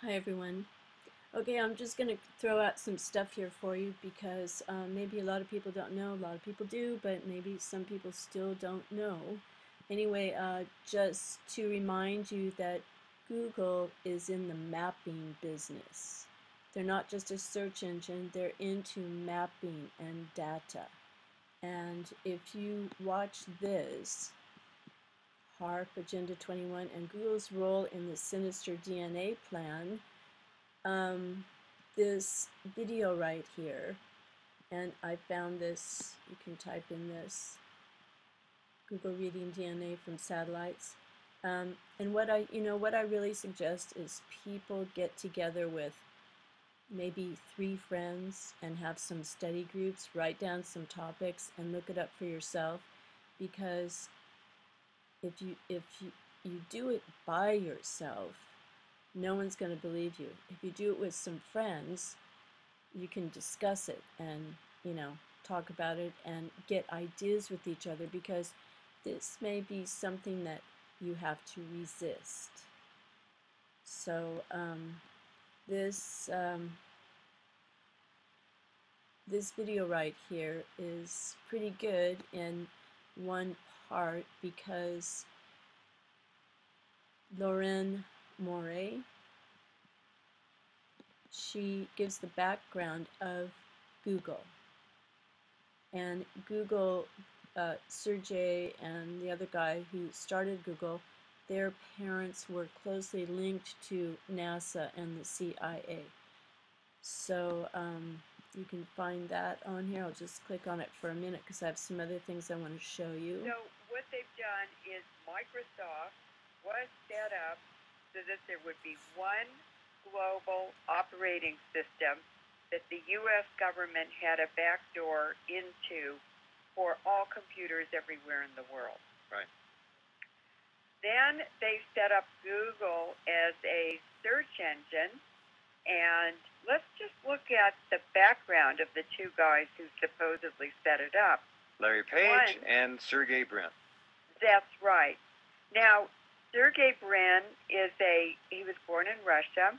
Hi everyone. Okay, I'm just going to throw out some stuff here for you because maybe a lot of people don't know, a lot of people do, but maybe some people still don't know. Anyway, just to remind you that Google is in the mapping business. They're not just a search engine, they're into mapping and data. And if you watch this, HARP Agenda 21 and Google's role in the Sinister DNA plan, this video right here, and I found this. You can type in this, Google reading DNA from satellites. And what I really suggest is people get together with maybe 3 friends and have some study groups, write down some topics and look it up for yourself, because if you do it by yourself, no one's going to believe you. If you do it with some friends, you can discuss it and, talk about it and get ideas with each other, because this may be something that you have to resist. So this video right here is pretty good in one part because Lauren Moray, she gives the background of Google. And Google, Sergey and the other guy who started Google, their parents were closely linked to NASA and the CIA. So you can find that on here. I'll just click on it for a minute because I have some other things I want to show you. So what they've done is Microsoft was set up so that there would be one global operating system that the U.S. government had a backdoor into for all computers everywhere in the world. Right. Then they set up Google as a search engine, and let's just look at the background of the two guys who supposedly set it up. Larry Page and Sergey Brin. That's right. Now, Sergey Brin he was born in Russia,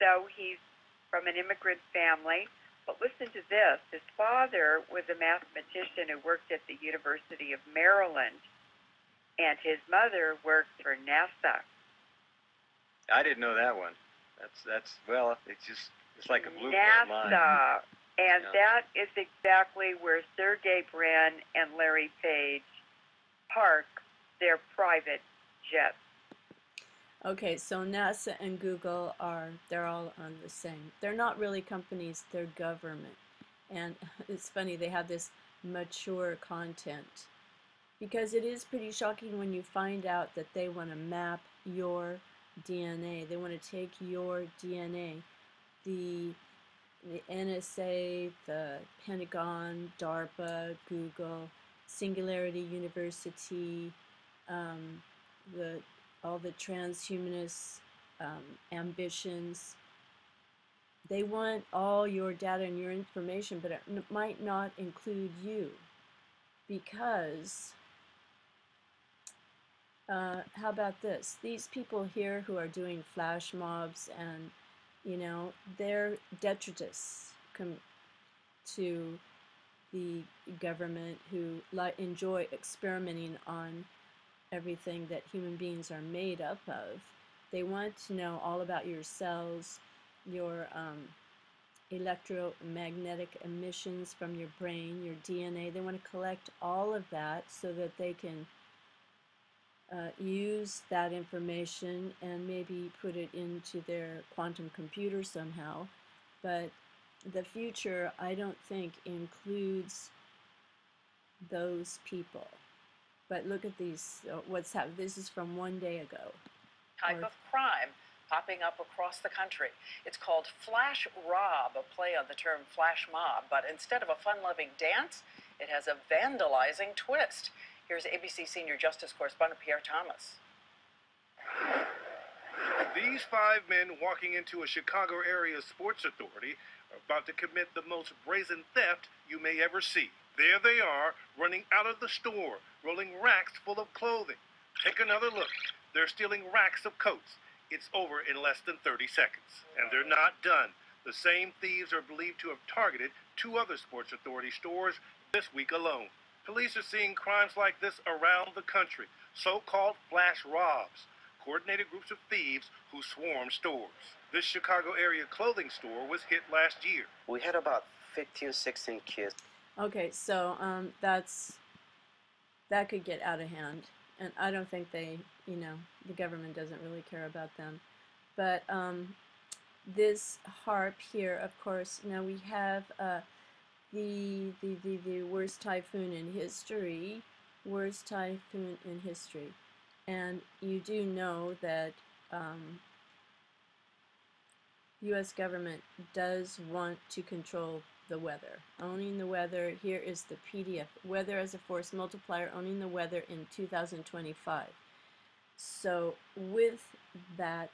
so he's from an immigrant family. But listen to this. His father was a mathematician who worked at the University of Maryland, and his mother worked for NASA. I didn't know that one. Well, it's like a blueprint line. NASA, and that is exactly where Sergey Brin and Larry Page park their private jets. Okay, so NASA and Google they're all on the same. They're not really companies, they're government. And it's funny, they have this mature content, because it is pretty shocking when you find out that they want to map your DNA. They want to take your DNA. The NSA, the Pentagon, DARPA, Google, Singularity University, all the transhumanist ambitions. They want all your data and your information, but it might not include you, because how about this? These people here who are doing flash mobs and, they're detritus to the government, who enjoy experimenting on everything that human beings are made up of. They want to know all about your cells, your electromagnetic emissions from your brain, your DNA. They want to collect all of that so that they can use that information and maybe put it into their quantum computer somehow. But the future, I don't think, includes those people. But look at these, what's happening. This is from one day ago. Type of crime popping up across the country. It's called Flash Rob, a play on the term flash mob, but instead of a fun-loving dance, it has a vandalizing twist. Here's ABC senior justice correspondent Pierre Thomas. These 5 men walking into a Chicago area sports authority are about to commit the most brazen theft you may ever see. There they are, running out of the store, rolling racks full of clothing. Take another look. They're stealing racks of coats, it's over in less than 30 seconds. And they're not done. The same thieves are believed to have targeted 2 other Sports Authority stores this week alone. Police are seeing crimes like this around the country, so-called flash robs, coordinated groups of thieves who swarm stores. This Chicago area clothing store was hit last year. We had about 15, 16 kids. Okay, so that could get out of hand, and I don't think the government doesn't really care about them. But this HAARP here, of course, now we have the worst typhoon in history, and you do know that U.S. government does want to control the weather. Owning the weather, here is the PDF, weather as a force multiplier, owning the weather in 2025. So with that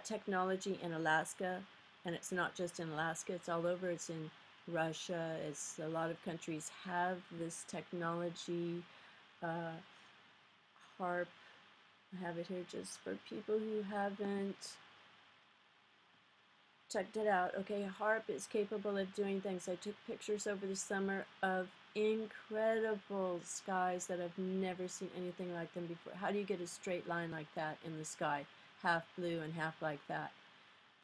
technology in Alaska, and it's not just in Alaska, it's all over, it's in Russia, it's a lot of countries have this technology. HAARP, I have it here just for people who haven't checked it out. Okay, HAARP is capable of doing things. I took pictures over the summer of incredible skies that I've never seen anything like them before. How do you get a straight line like that in the sky? Half blue and half like that.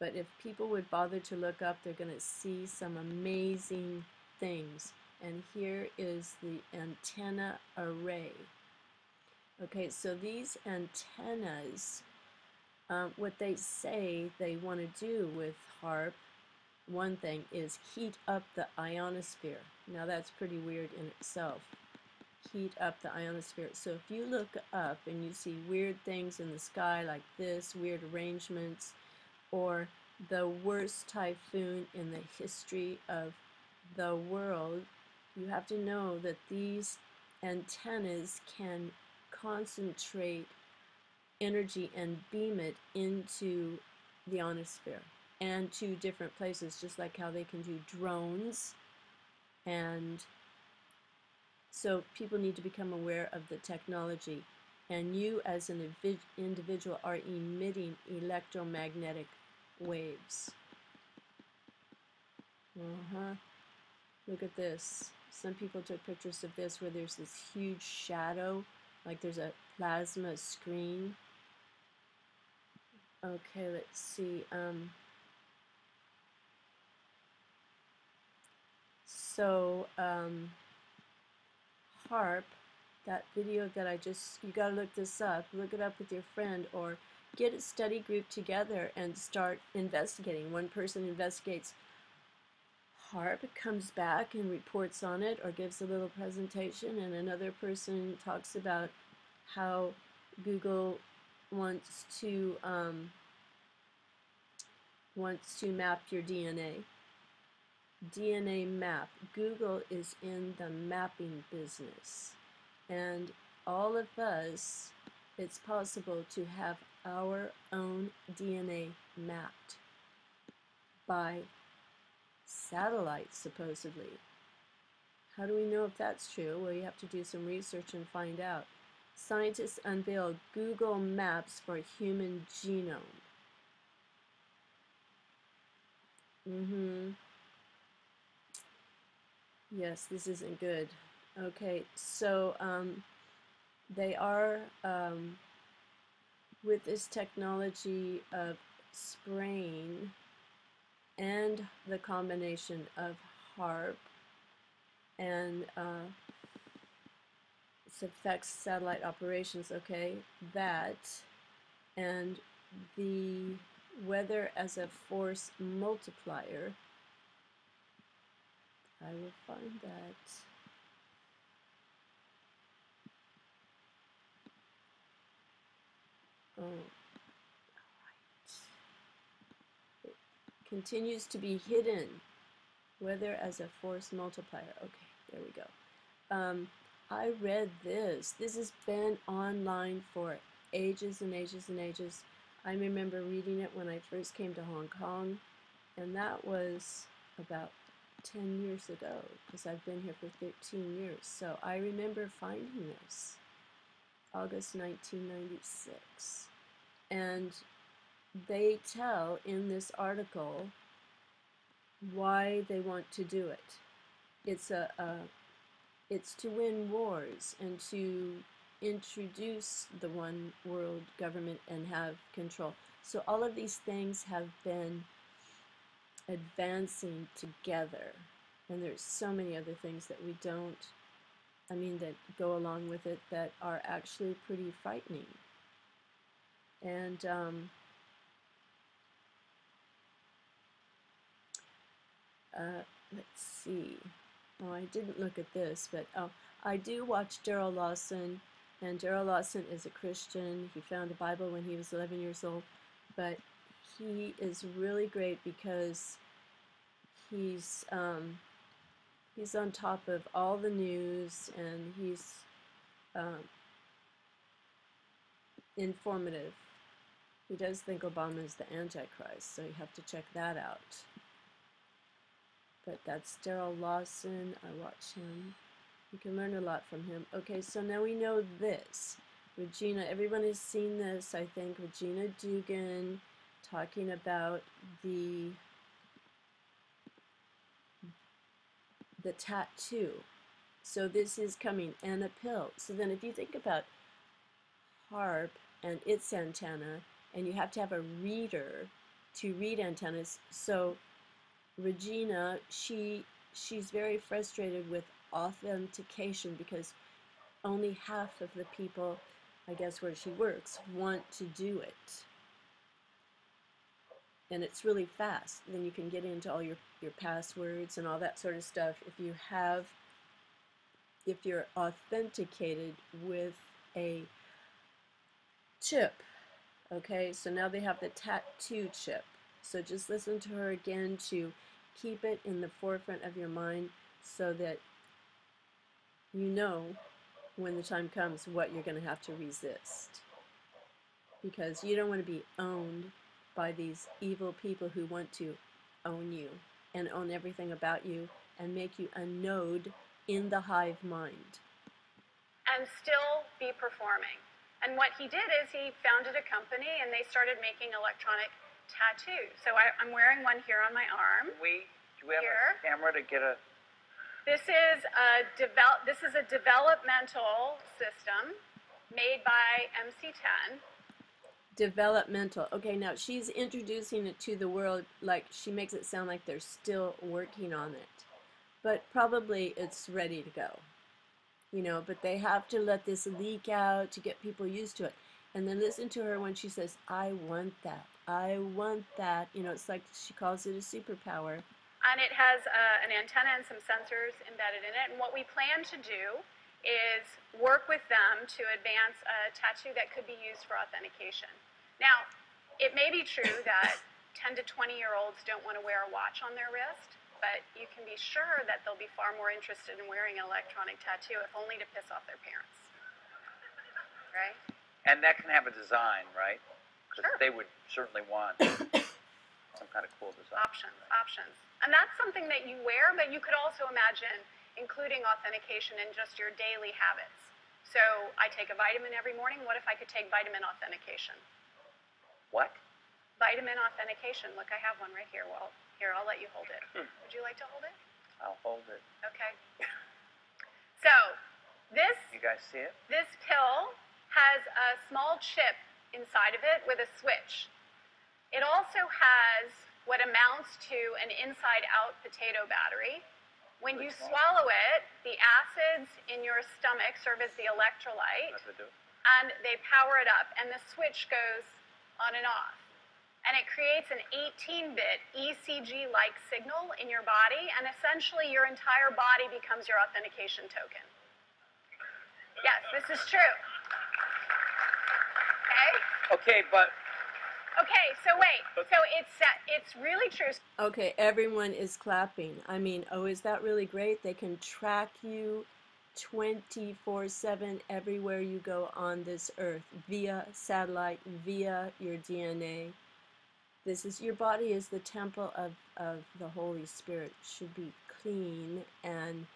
But if people would bother to look up, they're going to see some amazing things. And here is the antenna array. Okay, so these antennas, what they say they want to do with HAARP, one thing is heat up the ionosphere. Now that's pretty weird in itself. Heat up the ionosphere. So if you look up and you see weird things in the sky like this, weird arrangements, or the worst typhoon in the history of the world, you have to know that these antennas can concentrate energy and beam it into the ionosphere and to different places, just like how they can do drones. And so people need to become aware of the technology, and you as an individual are emitting electromagnetic waves. Look at this. Some people took pictures of this where there's this huge shadow, like there's a plasma screen. Okay, let's see. HAARP, that video that you gotta look this up, look it up with your friend, or get a study group together and start investigating. One person investigates HAARP, comes back and reports on it or gives a little presentation, and another person talks about how Google wants to map your DNA. DNA map. Google is in the mapping business, and all of us, it's possible to have our own DNA mapped by satellite, supposedly. How do we know if that's true? Well, you have to do some research and find out. Scientists unveiled Google Maps for human genome. Yes, this isn't good. Okay, so they are, with this technology of spraying and the combination of HAARP and it affects satellite operations, okay, that and the weather as a force multiplier. I will find that. Oh, all right. It continues to be hidden. Weather as a force multiplier. Okay, there we go. I read this. This has been online for ages and ages and ages. I remember reading it when I first came to Hong Kong, and that was about 10 years ago, because I've been here for 13 years. So I remember finding this. August 1996. And they tell in this article why they want to do it. It's to win wars and to introduce the one world government and have control. So all of these things have been advancing together, and there's so many other things that we don't, that go along with it that are actually pretty frightening. And let's see. Oh, I didn't look at this, but I do watch Daryl Lawson, and Daryl Lawson is a Christian. He found the Bible when he was 11 years old, but he is really great because he's on top of all the news, and he's informative. He does think Obama is the Antichrist, so you have to check that out. But that's Daryl Lawson. I watch him. You can learn a lot from him. Okay, so now we know this. Regina, everyone has seen this, I think. Regina Dugan talking about the tattoo. So this is coming, and a pill. So then if you think about HAARP and its antenna, and you have to have a reader to read antennas, so Regina, she's very frustrated with authentication because only half of the people, I guess, where she works want to do it. And it's really fast. Then you can get into all your passwords and all that sort of stuff if you're authenticated with a chip. Okay, so now they have the tattoo chip. So just listen to her again to keep it in the forefront of your mind so that you know when the time comes what you're going to have to resist. Because you don't want to be owned by these evil people who want to own you and own everything about you and make you a node in the hive mind. And still be performing. And what he did is he founded a company and they started making electronic tattoos. So I'm wearing one here on my arm. Do we have Here. a camera to get a... This is a developmental system made by MC10. Developmental. Okay, now she's introducing it to the world like she makes it sound like they're still working on it. But probably it's ready to go. You know, but they have to let this leak out to get people used to it. And then listen to her when she says, I want that. I want that. You know, it's like she calls it a superpower. And it has an antenna and some sensors embedded in it. And what we plan to do is work with them to advance a tattoo that could be used for authentication. Now, it may be true that 10 to 20-year-olds don't want to wear a watch on their wrist, but you can be sure that they'll be far more interested in wearing an electronic tattoo, if only to piss off their parents. Right? And that can have a design, right? Because Sure. they would certainly want some kind of cool design. Options. And that's something that you wear, but you could also imagine including authentication in just your daily habits. So I take a vitamin every morning. What if I could take vitamin authentication? What? Vitamin authentication. Look, I have one right here. Well, here, I'll let you hold it. Would you like to hold it? I'll hold it. Okay. So this You guys see it? This pill has a small chip inside of it with a switch. It also has what amounts to an inside-out potato battery. When you swallow it, the acids in your stomach serve as the electrolyte, That's what I do. and they power it up, and the switch goes on and off. And it creates an 18-bit ECG-like signal in your body, and essentially your entire body becomes your authentication token. Yes, this is true. Okay, but Okay, so wait. So it's really true. Okay, everyone is clapping. I mean, oh, is that really great? They can track you 24/7 everywhere you go on this earth via satellite, via your DNA. Your body is the temple of the Holy Spirit. It should be clean and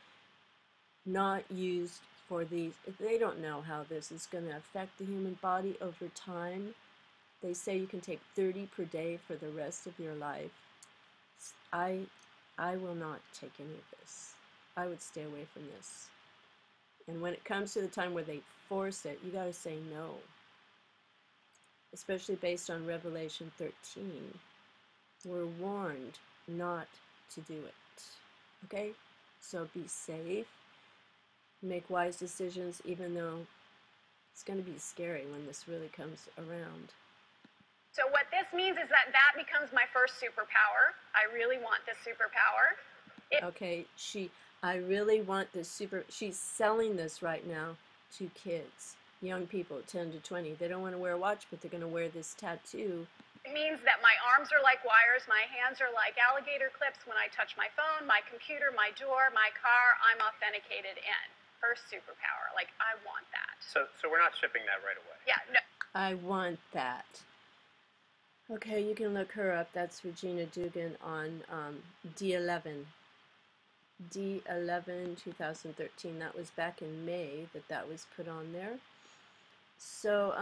not used for these. They don't know how this is going to affect the human body over time. They say you can take 30 per day for the rest of your life. I will not take any of this. I would stay away from this. And when it comes to the time where they force it, you got to say no. Especially based on Revelation 13. We're warned not to do it. Okay? So be safe. Make wise decisions, even though it's going to be scary when this really comes around. So what this means is that that becomes my first superpower. I really want this superpower. Okay, I really want this she's selling this right now to kids, young people, 10 to 20. They don't want to wear a watch, but they're going to wear this tattoo. It means that my arms are like wires, my hands are like alligator clips. When I touch my phone, my computer, my door, my car, I'm authenticated in. First superpower. Like, I want that. So we're not shipping that right away. Yeah, no. I want that. Okay, you can look her up. That's Regina Dugan on D11. D11 2013. That was back in May that was put on there. So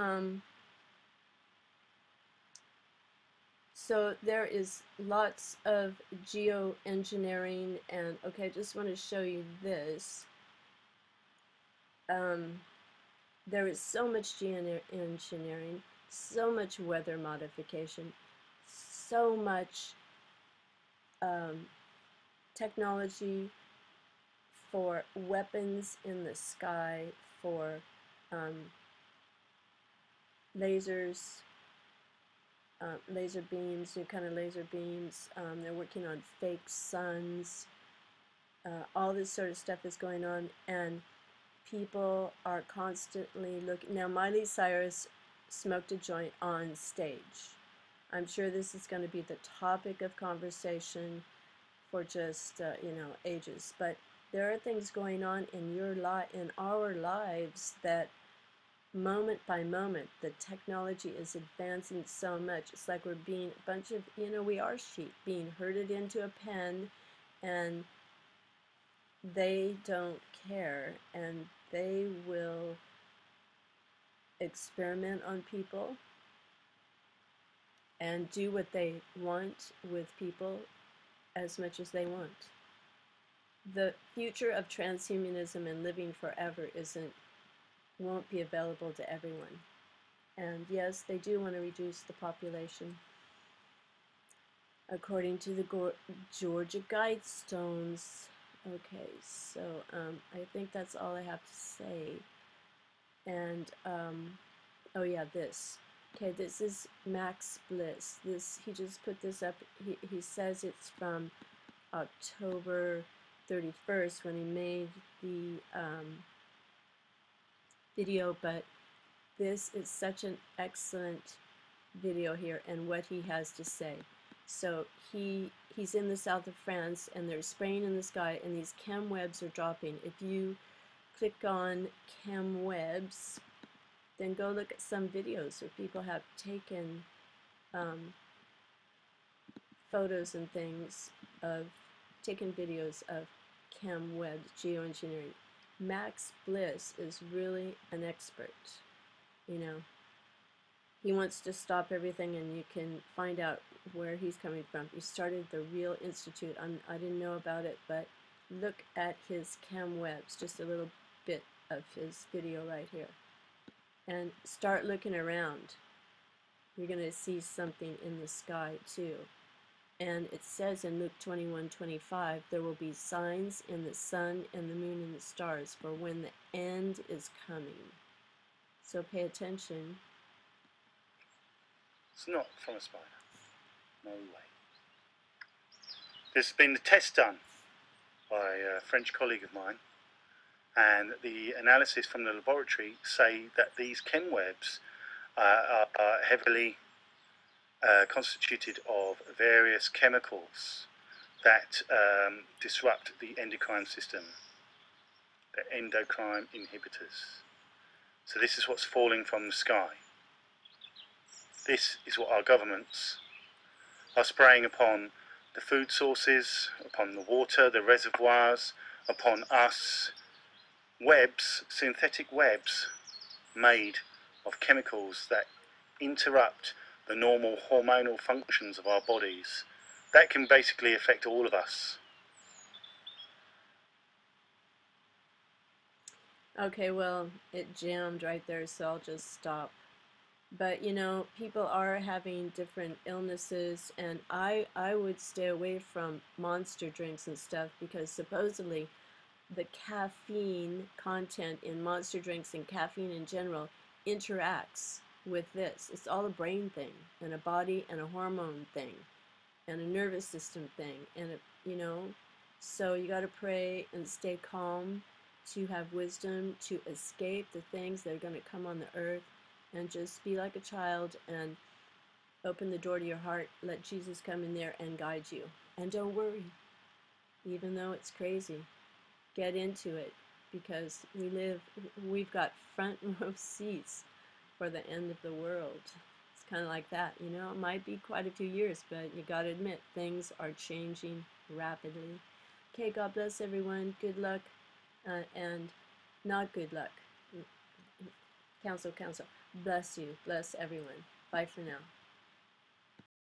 so there is lots of geoengineering, and okay, I just want to show you this. There is so much geoengineering, so much weather modification, so much technology for weapons in the sky, for lasers, laser beams, new kind of laser beams. They're working on fake suns. All this sort of stuff is going on, and people are constantly looking. Now, Miley Cyrus smoked a joint on stage. I'm sure this is going to be the topic of conversation for just ages. But there are things going on in in our lives that moment by moment the technology is advancing so much. It's like we're being a bunch of we are sheep being herded into a pen, and they don't care, and they will experiment on people and do what they want with people as much as they want. The future of transhumanism and living forever won't be available to everyone. And yes, they do want to reduce the population. According to the Georgia Guidestones. Okay, so I think that's all I have to say. And oh yeah, this. Okay, this is Max Bliss. He just put this up. He says it's from October 31st when he made the video, but this is such an excellent video here and what he has to say. So he's in the south of France, and they're spraying in the sky, and these chem webs are dropping. If you click on chem webs, then go look at some videos where people have taken photos and things taken videos of chem webs, geoengineering. Max Bliss is really an expert. He wants to stop everything, and you can find out where he's coming from. He started the Real Institute. I didn't know about it, but look at his chem webs, just a little bit of his video right here. And start looking around. You're going to see something in the sky too. And it says in Luke 21:25, there will be signs in the sun and the moon and the stars for when the end is coming. So pay attention. It's not from a spider. No way. There's been a test done by a French colleague of mine, and the analysis from the laboratory say that these chem webs are heavily constituted of various chemicals that disrupt the endocrine system, the endocrine inhibitors. So this is what's falling from the sky. This is what our governments are spraying upon the food sources, upon the water, the reservoirs, upon us, webs, synthetic webs made of chemicals that interrupt the normal hormonal functions of our bodies. That can basically affect all of us. Okay, well, it jammed right there, so I'll just stop. But you know, people are having different illnesses, and I would stay away from monster drinks and stuff because supposedly the caffeine content in monster drinks and caffeine in general interacts with this. It's all a brain thing and a body and a hormone thing and a nervous system thing, and you know, so you got to pray and stay calm to have wisdom to escape the things that are going to come on the earth, and just be like a child and open the door to your heart, let Jesus come in there and guide you, and don't worry even though it's crazy. Get into it, because we've got front row seats for the end of the world. It's kind of like that, you know. It might be quite a few years, but you got to admit things are changing rapidly. Okay, God bless everyone. Good luck, and not good luck. Counsel. Bless you. Bless everyone. Bye for now.